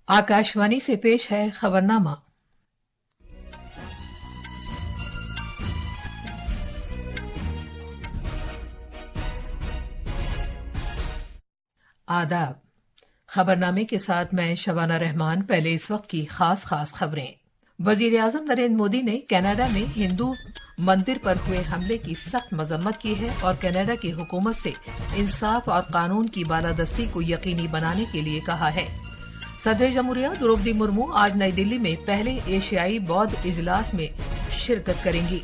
आकाशवाणी से पेश है खबरनामा। आदाब। खबरनामे के साथ मैं शबाना रहमान। पहले इस वक्त की खास खबरें। वजीर आजम नरेंद्र मोदी ने कनाडा में हिंदू मंदिर पर हुए हमले की सख्त मजम्मत की है और कनाडा की हुकूमत से इंसाफ और कानून की बालादस्ती को यकीनी बनाने के लिए कहा है। सदर जमहूरिया द्रौपदी मुर्मू आज नई दिल्ली में पहले एशियाई बौद्ध इजलास में शिरकत करेंगी।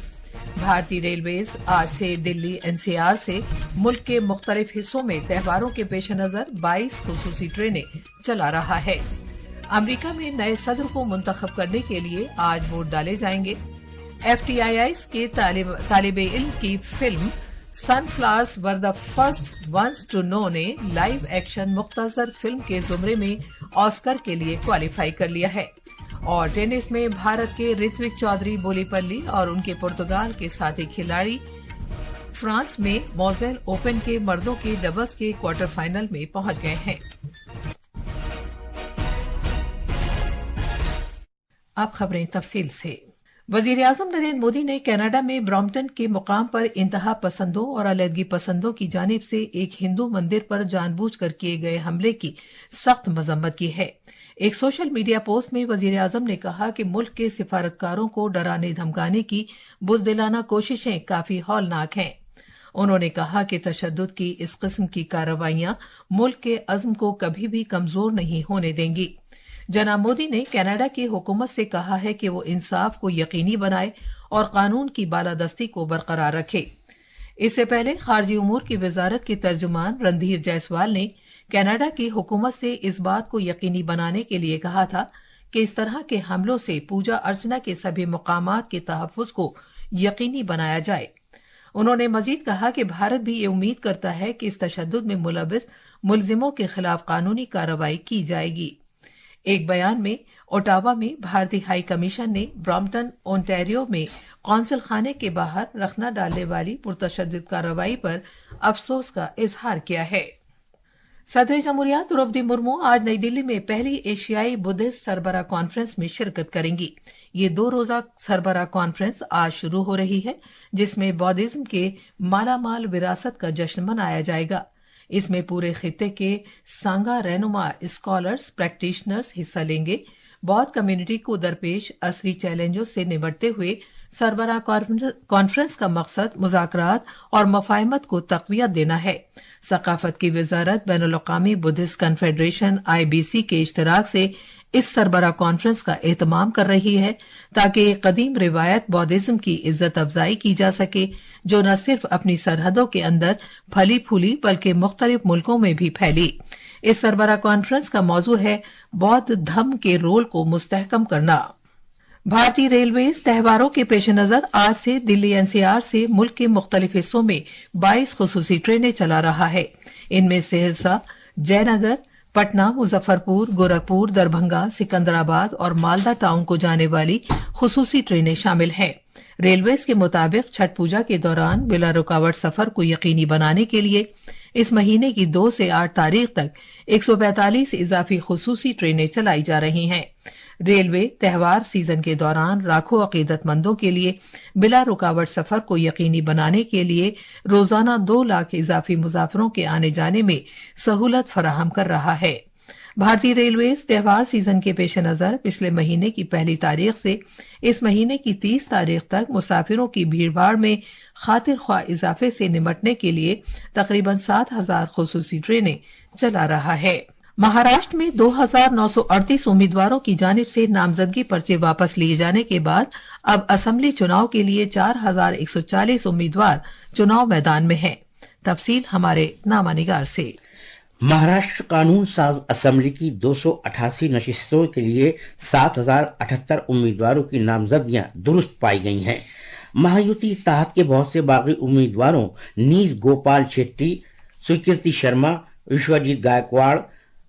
भारतीय रेलवेज आज से दिल्ली एनसीआर से मुल्क के मुख्तलिफ हिस्सों में त्योहारों के पेश नजर 22 खुसूसी ट्रेनें चला रहा है। अमरीका में नए सदर को मुंतखब करने के लिए आज वोट डाले जाएंगे। FTII के तालिब इल्म की film sunflowers were the first ones to know ने लाइव एक्शन मुख्तसर फिल्म के जुमरे में ऑस्कर के लिए क्वालिफाई कर लिया है। और टेनिस में भारत के ऋत्विक चौधरी बोलीपल्ली और उनके पुर्तगाल के साथी खिलाड़ी फ्रांस में मोजेल ओपन के मर्दों के डबल्स के क्वार्टर फाइनल में पहुंच गए हैं। अब खबरें तफसील से। वजीर आजम नरेंद्र मोदी ने कनाडा में ब्रॉम्पटन के मुकाम पर इंतहा पसंदों और अलहदगी पसंदों की जानिब से एक हिंदू मंदिर पर जानबूझकर किए गए हमले की सख्त मजम्मत की है। एक सोशल मीडिया पोस्ट में वजीर आजम ने कहा कि मुल्क के सिफारतकारों को डराने धमकाने की बुज़दिलाना कोशिशें काफी हौलनाक हैं। उन्होंने कहा कि तशद्दुद की इस किस्म की कार्रवाइयां मुल्क के अज़्म को कभी भी कमजोर नहीं होने देंगी। जनाब मोदी ने कनाडा की हुकूमत से कहा है कि वो इंसाफ को यकीनी बनाए और कानून की बालादस्ती को बरकरार रखे। इससे पहले खारजी उमूर की वजारत के तर्जुमान रणधीर जायसवाल ने कनाडा की हुकूमत से इस बात को यकीनी बनाने के लिए कहा था कि इस तरह के हमलों से पूजा अर्चना के सभी मकामात के तहफ़्फ़ुज़ को यकीनी बनाया जाए। उन्होंने मजीद कहा कि भारत भी ये उम्मीद करता है कि इस तशद्दुद में मुलविस मुलजिमों के खिलाफ कानूनी कार्रवाई की जाएगी। एक बयान में ओटावा में भारतीय हाई कमीशन ने ब्रॉम्पटन ओंटारियो में कौंसल खाने के बाहर रखना डालने वाली पुरतशद्दुद कार्रवाई पर अफसोस का इजहार किया है। सदर जमहूरिया द्रौपदी मुर्मू आज नई दिल्ली में पहली एशियाई बुद्धिस्ट सरबराह कॉन्फ्रेंस में शिरकत करेंगी। ये 2 रोजा सरबराह कॉन्फ्रेंस आज शुरू हो रही है, जिसमें बौद्धिज्म के मालामाल विरासत का जश्न मनाया जाएगा। इसमें पूरे खित्ते के सांगा रहनुमा स्कॉलर्स प्रैक्टिशनर्स हिस्सा लेंगे। बौद्ध कम्युनिटी को दरपेश असली चैलेंजों से निपटते हुए सरबराह कॉन्फ्रेंस का मकसद मुज़ाकरात और मफाहमत को तक़वियत देना है। सकाफत की वजारत बैनुल-अक़वामी बुद्धिस्ट कन्फेडरेशन IBC के इश्तराक से इस सरबराह कॉन्फ्रेंस का एहतमाम कर रही है ताकि एक कदीम रिवायत बौद्धिज्म की इज्जत अफजाई की जा सके, जो न सिर्फ अपनी सरहदों के अंदर फली फूली बल्कि मुख्तलिफ मुल्कों में भी फैली। इस सरबराह कॉन्फ्रेंस का मौजू है बौद्ध धम्म के रोल को मुस्तहकम करना। भारतीय रेलवेज त्योहारों के पेश नजर आज से दिल्ली NCR से मुल्क के मुख्तलिफ हिस्सों में 22 खुसूसी ट्रेनें चला रहा है। इनमें सहरसा, जयनगर, पटना, मुजफ्फरपुर, गोरखपुर, दरभंगा, सिकंदराबाद और मालदा टाउन को जाने वाली खुसूसी ट्रेनें शामिल हैं। रेलवेज के मुताबिक छठ पूजा के दौरान बिला रुकावट सफर को यकीनी बनाने के लिए इस महीने की 2 से 8 तारीख तक 145 इजाफी खुसूसी ट्रेनें चलाई जा रही हैं। रेलवे त्योहार सीजन के दौरान लाखों अकीदतमंदों के लिए बिला रुकावट सफर को यकीनी बनाने के लिए रोजाना 2 लाख इजाफी मुसाफिरों के आने जाने में सहूलत फराहम कर रहा है। भारतीय रेलवेज त्योहार सीजन के पेश नजर पिछले महीने की 1 तारीख से इस महीने की 30 तारीख तक मुसाफिरों की भीड़भाड़ में खातिर ख्वाह इजाफे से निपटने के लिए तकरीबन 7,000 खुसूसी ट्रेनें चला रहा है। महाराष्ट्र में 2,938 उम्मीदवारों की जानिब से नामजदगी पर्चे वापस लिए जाने के बाद अब असेंबली चुनाव के लिए 4,140 उम्मीदवार चुनाव मैदान में हैं। तफसील हमारे नामानिगार से। महाराष्ट्र कानून साज असेंबली की 288 नशिस्तों के लिए 7,078 उम्मीदवारों की नामजदगियां दुरुस्त पाई गई हैं। महायुति इत्तेहाद के बहुत से बागी उम्मीदवारों नीज गोपाल शेट्टी, स्वीकृति शर्मा, विश्वजीत गायकवाड़,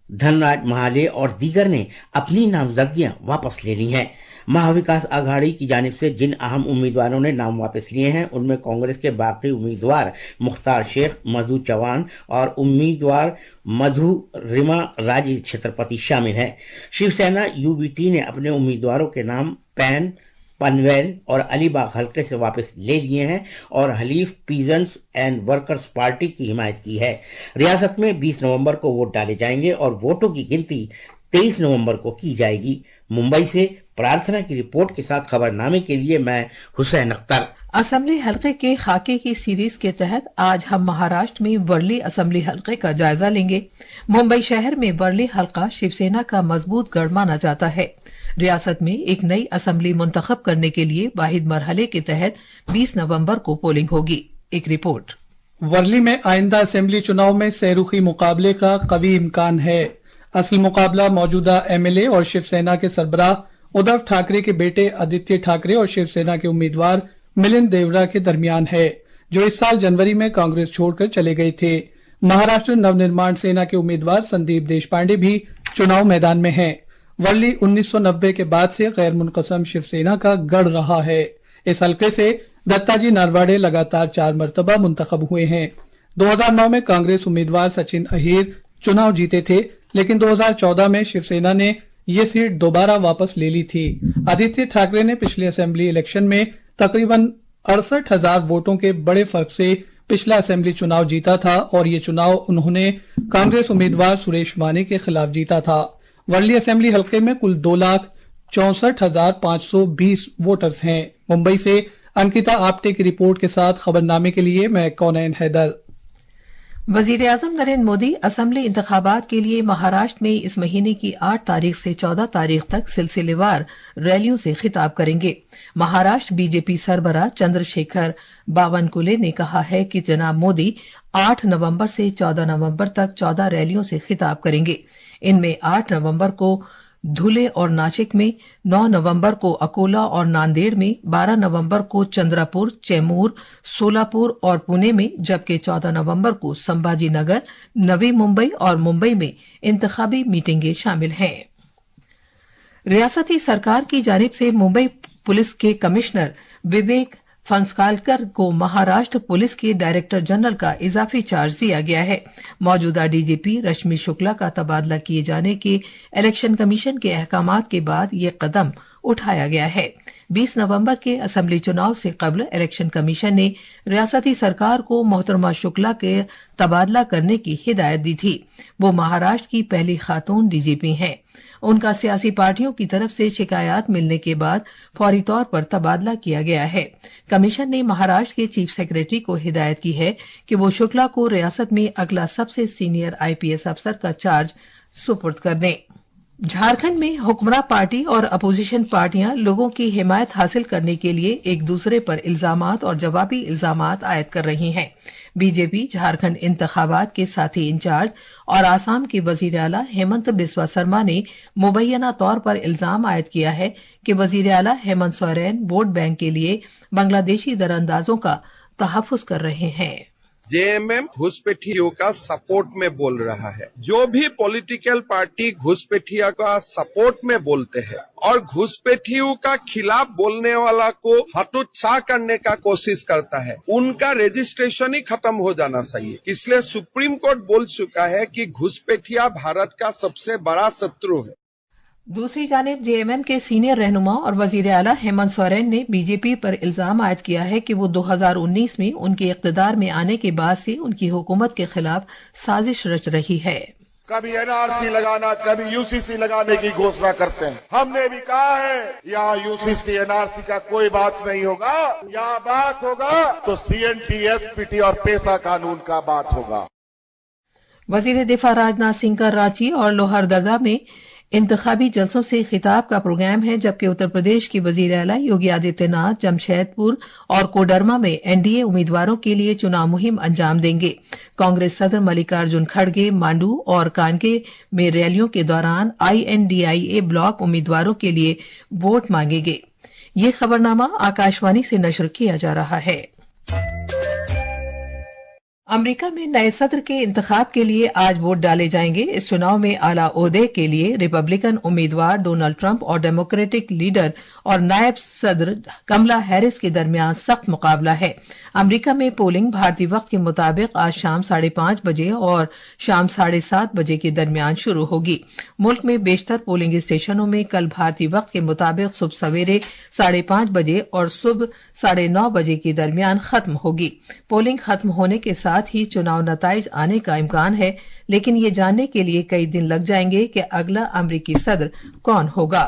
धनराज महाले और दीगर ने अपनी नामजदगियां वापस ले ली हैं। महाविकास आघाड़ी की जानिब से जिन अहम उम्मीदवारों ने नाम वापस लिए हैं उनमें कांग्रेस के बाकी उम्मीदवार मुख्तार शेख, मधु चौहान और उम्मीदवार मधु रिमा राजी छत्रपति शामिल हैं। शिवसेना यूबीटी ने अपने उम्मीदवारों के नाम पैन, पनवेल और अलीबाग हल्के से वापस ले लिए हैं और हलीफ पीजेंट्स एंड वर्कर्स पार्टी की हिमायत की है। रियासत में 20 नवंबर को वोट डाले जाएंगे और वोटों की गिनती 23 नवंबर को की जाएगी। मुंबई से प्रार्थना की रिपोर्ट के साथ खबरनामे के लिए मैं हुसैन अख्तर। असेंबली हलके के खाके की सीरीज के तहत आज हम महाराष्ट्र में वर्ली असेंबली हलके का जायजा लेंगे। मुंबई शहर में वर्ली हलका शिवसेना का मजबूत गढ़ माना जाता है। रियासत में एक नई असेंबली मुंतखब करने के लिए वाहिद मरहले के तहत 20 नवंबर को पोलिंग होगी। एक रिपोर्ट। वर्ली में आइंदा असेंबली चुनाव में सहरुखी मुकाबले का कवी इम्कान है। असल मुकाबला मौजूदा एमएलए और शिवसेना के सरबराह उद्धव ठाकरे के बेटे आदित्य ठाकरे और शिवसेना के उम्मीदवार मिलिंद देवरा के दरमियान है, जो इस साल जनवरी में कांग्रेस छोड़कर चले गए थे। महाराष्ट्र नवनिर्माण सेना के उम्मीदवार संदीप देशपांडे भी चुनाव मैदान में हैं। वर्ली 1990 के बाद से गैर मुनक़सम शिवसेना का गढ़ रहा है। इस हल्के से दत्ताजी नारवाड़े लगातार 4 मरतबा मुंतखब हुए हैं। 2009 में कांग्रेस उम्मीदवार सचिन अहीर चुनाव जीते थे, लेकिन 2014 में शिवसेना ने ये सीट दोबारा वापस ले ली थी। आदित्य ठाकरे ने पिछले असेंबली इलेक्शन में तकरीबन 68,000 वोटों के बड़े फर्क से पिछला असेंबली चुनाव जीता था और ये चुनाव उन्होंने कांग्रेस उम्मीदवार सुरेश माने के खिलाफ जीता था। वर्ली असेंबली हलके में कुल 2,64,520 वोटर्स हैं। मुंबई से अंकिता आप्टे की रिपोर्ट के साथ खबरनामे के लिए मैं कौनैन हैदर। वजीर आजम नरेंद्र मोदी असेंबली इंतखाबात के लिए महाराष्ट्र में इस महीने की 8 तारीख से 14 तारीख तक सिलसिलेवार रैलियों से खिताब करेंगे। महाराष्ट्र बीजेपी सरबराह चंद्रशेखर बावनकुले ने कहा है कि जनाब मोदी 8 नवंबर से 14 नवंबर तक 14 रैलियों से खिताब करेंगे। इनमें 8 नवंबर को धुले और नासिक में, 9 नवंबर को अकोला और नांदेड़ में, 12 नवंबर को चंद्रपुर, चैमूर, सोलापुर और पुणे में, जबकि 14 नवंबर को संभाजी नगर, नवी मुंबई और मुंबई में इंतखाबी मीटिंगें शामिल हैं। रियासती सरकार की जानिब से मुंबई पुलिस के कमिश्नर विवेक फंसकालकर को महाराष्ट्र पुलिस के डायरेक्टर जनरल का इजाफी चार्ज दिया गया है। मौजूदा डीजीपी रश्मि शुक्ला का तबादला किए जाने के इलेक्शन कमीशन के अहकामात के बाद ये कदम उठाया गया है। 20 नवंबर के असेंबली चुनाव से कबल इलेक्शन कमीशन ने रियासती सरकार को मोहतरमा शुक्ला के तबादला करने की हिदायत दी थी। वो महाराष्ट्र की पहली खातून डीजीपी हैं। उनका सियासी पार्टियों की तरफ से शिकायत मिलने के बाद फौरी तौर पर तबादला किया गया है। कमीशन ने महाराष्ट्र के चीफ सेक्रेटरी को हिदायत की है कि वो शुक्ला को रियासत में अगला सबसे सीनियर आईपीएस अफसर का चार्ज सुपुर्द कर दें। झारखंड में हुक्मरान पार्टी और अपोजिशन पार्टियां लोगों की हिमायत हासिल करने के लिए एक दूसरे पर इल्जामात और जवाबी इल्जामात आयद कर रही हैं। बीजेपी झारखंड इंतखाबात के साथी इंचार्ज और आसाम के वजीर आला हेमंत बिस्वा शर्मा ने मुबैना तौर पर इल्जाम आयद किया है कि वजीर आला हेमंत सोरेन वोट बैंक के लिए बांग्लादेशी दरअंदाजों का तहफ्फुज कर रहे हैं। जेएमएम घुसपैठियों का सपोर्ट में बोल रहा है। जो भी पॉलिटिकल पार्टी घुसपैठिया का सपोर्ट में बोलते हैं और घुसपैठियों का खिलाफ बोलने वाला को हतोत्साह करने का कोशिश करता है, उनका रजिस्ट्रेशन ही खत्म हो जाना चाहिए। इसलिए सुप्रीम कोर्ट बोल चुका है कि घुसपैठिया भारत का सबसे बड़ा शत्रु है। दूसरी जानिब जेएमएम के सीनियर रहनुमा और वजीर आला हेमंत सोरेन ने बीजेपी पर इल्जाम आयद किया है कि वो 2019 में उनके इख्तिदार में आने के बाद से उनकी हुकूमत के खिलाफ साजिश रच रही है। कभी एनआरसी लगाना, कभी यूसीसी लगाने की घोषणा करते हैं। हमने भी कहा है यहाँ यूसीसी एनआरसी का कोई बात नहीं होगा, यहाँ बात होगा तो सीएनटी, एसपीटी और पेशा कानून का बात होगा। वजीर दिफा राजनाथ सिंह का रांची और लोहरदगा में इंतखाबी जलसों से खिताब का प्रोग्राम है, जबकि उत्तर प्रदेश के वजीर आला योगी आदित्यनाथ जमशेदपुर और कोडरमा में एनडीए उम्मीदवारों के लिए चुनाव मुहिम अंजाम देंगे। कांग्रेस सदर मल्लिकार्जुन खड़गे मांडू और कानके में रैलियों के दौरान आईएनडीआईए ब्लॉक उम्मीदवारों के लिए वोट मांगेंगे। ये खबरनामा आकाशवाणी से नशर किया जा रहा है। अमेरिका में नए सत्र के इंतखाब के लिए आज वोट डाले जाएंगे। इस चुनाव में आला ओहदे के लिए रिपब्लिकन उम्मीदवार डोनाल्ड ट्रंप और डेमोक्रेटिक लीडर और नायब सदर कमला हैरिस के दरमियान सख्त मुकाबला है। अमेरिका में पोलिंग भारतीय वक्त के मुताबिक आज शाम 5:30 बजे और शाम 7:30 बजे के दरमियान शुरू होगी। मुल्क में बेशतर पोलिंग स्टेशनों में कल भारतीय वक्त के मुताबिक सुबह सवेरे 5:30 बजे और सुबह 9:30 बजे के दरमियान खत्म होगी। पोलिंग खत्म होने के साथ ही चुनाव नताइज आने का इम्कान है, लेकिन ये जानने के लिए कई दिन लग जाएंगे कि अगला अमरीकी सदर कौन होगा।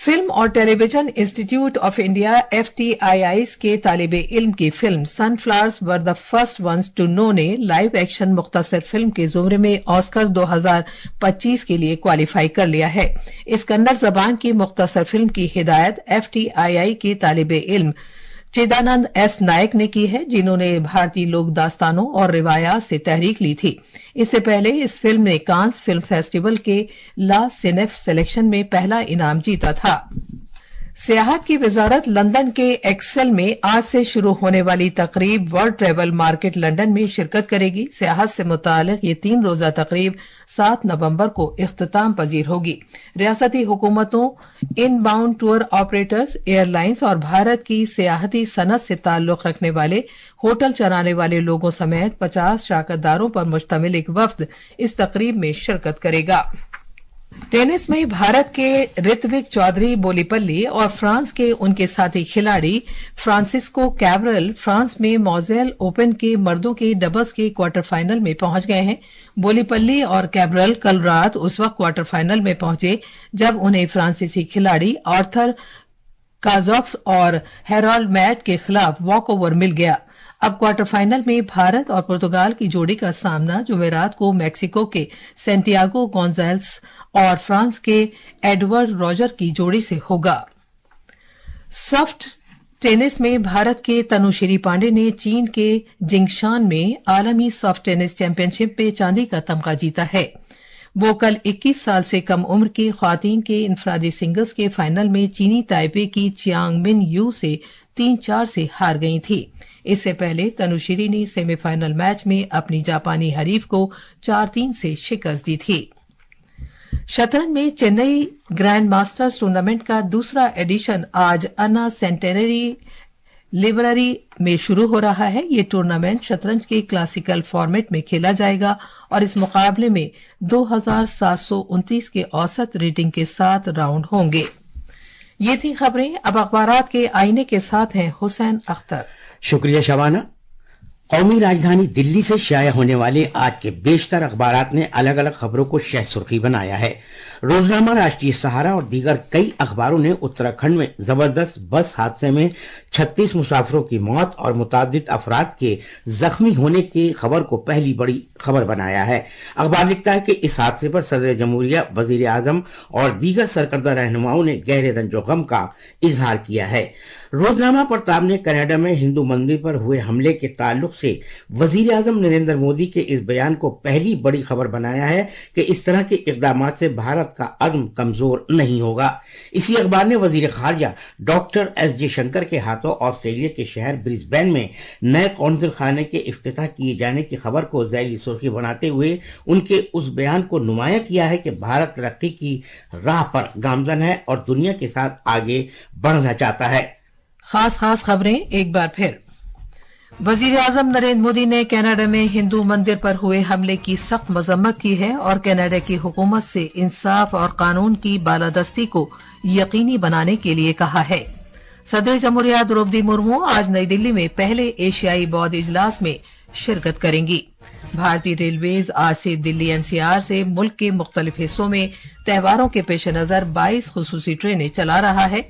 फिल्म और Television Institute of India FTII के तालिबे इल्म की film sunflowers were the first ones to know ने लाइव एक्शन मुख्तसर फिल्म के जुमरे में ऑस्कर 2025 के लिए क्वालिफाई कर लिया है। इस कन्नड़ जबान की मुख्तसर फिल्म की हिदायत FTII के तालिबे इल्म चिदानंद S. नायक ने की है, जिन्होंने भारतीय लोक दास्तानों और रिवायात से तहरीक ली थी। इससे पहले इस फिल्म ने कांस फिल्म फेस्टिवल के ला सिनेफ सिलेक्शन में पहला इनाम जीता था। सियाहत की वजारत लंदन के एक्सेल में आज से शुरू होने वाली तकरीब वर्ल्ड ट्रेवल मार्केट लंदन में शिरकत करेगी। सियाहत से मुतालिक ये 3 रोजा तकरीब 7 नवंबर को इख्तिताम पजीर होगी। रियासती हुकूमतों, इनबाउंड टूर ऑपरेटर्स, एयरलाइंस और भारत की सियाहती सनत से ताल्लुक रखने वाले होटल चलाने वाले लोगों समेत 50 शराकतदारों पर मुश्तमिल एक वफ्द इस तकरीब में शिरकत करेगा। टेनिस में भारत के ऋत्विक चौधरी बोलीपल्ली और फ्रांस के उनके साथी खिलाड़ी फ्रांसिस्को कैब्रल फ्रांस में मॉजेल ओपन के मर्दों के डबल्स के क्वार्टर फाइनल में पहुंच गए हैं। बोलीपल्ली और कैब्रल कल रात उस वक्त क्वार्टर फाइनल में पहुंचे जब उन्हें फ्रांसीसी खिलाड़ी आर्थर काजॉक्स और हेराल्ड मैट के खिलाफ वॉक ओवर मिल गया। अब क्वार्टर फाइनल में भारत और पुर्तगाल की जोड़ी का सामना जुमेरात को मैक्सिको के सैंटियागो गोंजाल्स और फ्रांस के एडवर्ड रॉजर की जोड़ी से होगा। सॉफ्ट टेनिस में भारत के तनुश्री पांडे ने चीन के जिंगशान में आलमी सॉफ्ट टेनिस चैंपियनशिप में चांदी का तमगा जीता है। वो कल 21 साल से कम उम्र की ख्वातीन के इनफरादी सिंगल्स के फाइनल में चीनी ताइपे की चियांग मिन यू से 3-4 से हार गई थी। इससे पहले तनुश्री ने सेमीफाइनल मैच में अपनी जापानी हरीफ को 4-3 से शिकस्त दी थी। शतरंज में चेन्नई ग्रैंड मास्टर्स टूर्नामेंट का दूसरा एडिशन आज अन्ना सेंटेनरी लाइब्रेरी में शुरू हो रहा है। ये टूर्नामेंट शतरंज के क्लासिकल फॉर्मेट में खेला जाएगा और इस मुकाबले में 2729 के औसत रेटिंग के साथ राउंड होंगे। ये थी खबरें। अब अखबारात के आईने के साथ हैं हुसैन अख्तर। शुक्रिया शबाना। कौमी राजधानी दिल्ली से शाया होने वाले आज के बेशतर अखबारात ने अलग अलग खबरों को शह सुर्खी बनाया है। रोजनामा, राष्ट्रीय सहारा और दीगर कई अखबारों ने उत्तराखंड में जबरदस्त बस हादसे में 36 मुसाफिरों की मौत और मुतादिद अफराद के जख्मी होने की खबर को पहली बड़ी खबर बनाया है। अखबार लिखता है कि इस हादसे पर सदर जमहूरिया, वजीर आजम और दीगर सरकर्दा रहनुमाओं ने गहरे रंजो गम का इजहार किया है। रोजनामा प्रताप ने कनाडा में हिंदू मंदिर पर हुए हमले के ताल्लुक से वजीर आजम नरेंद्र मोदी के इस बयान को पहली बड़ी खबर बनाया है कि इस तरह के इकदाम से भारत का अज़्म कमजोर नहीं होगा। इसी अखबार ने वजीर खारजा डॉक्टर S.J. शंकर के हाथों ऑस्ट्रेलिया के शहर ब्रिस्बेन में नए कौंसिल खाने के इफ्तिताह किए जाने की खबर को ज़ैली सुर्खी बनाते हुए उनके उस बयान को नुमाया किया है कि भारत तरक्की की राह पर गामजन है और दुनिया के साथ आगे बढ़ना चाहता है। खास खबरें एक बार फिर। वजीर आजम नरेंद्र मोदी ने कनाडा में हिंदू मंदिर पर हुए हमले की सख्त मजम्मत की है और कनाडा की हुकूमत से इंसाफ और कानून की बालादस्ती को यकीनी बनाने के लिए कहा है। सदर जमहूरिया द्रौपदी मुर्मू आज नई दिल्ली में पहले एशियाई बौद्ध इजलास में शिरकत करेंगी। भारतीय रेलवेज आज से दिल्ली NCR से मुल्क के मुख्तलिफ हिस्सों में त्योहारों के पेश नजर 22 खुसूसी ट्रेनें चला रहा है।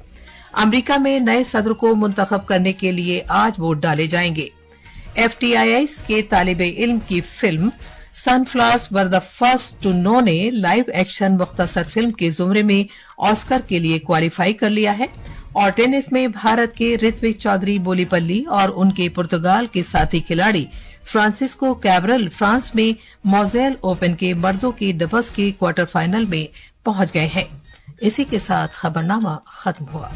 अमरीका में नए सदर को मुंतखब करने के लिए आज वोट डाले जाएंगे। FTII के तालिबे इल्म की film sunflowers were the first to know ने लाइव एक्शन मुख्तसर फिल्म के जुमरे में ऑस्कर के लिए क्वालिफाई कर लिया है। और टेनिस में भारत के ऋत्विक चौधरी बोलीपल्ली और उनके पुर्तगाल के साथी खिलाड़ी फ्रांसिस्को कैब्रल फ्रांस में मॉजेल ओपन के मर्दों के डबल्स के क्वार्टर फाइनल में पहुंच गए हैं। इसी के साथ खबरनामा खत्म हुआ।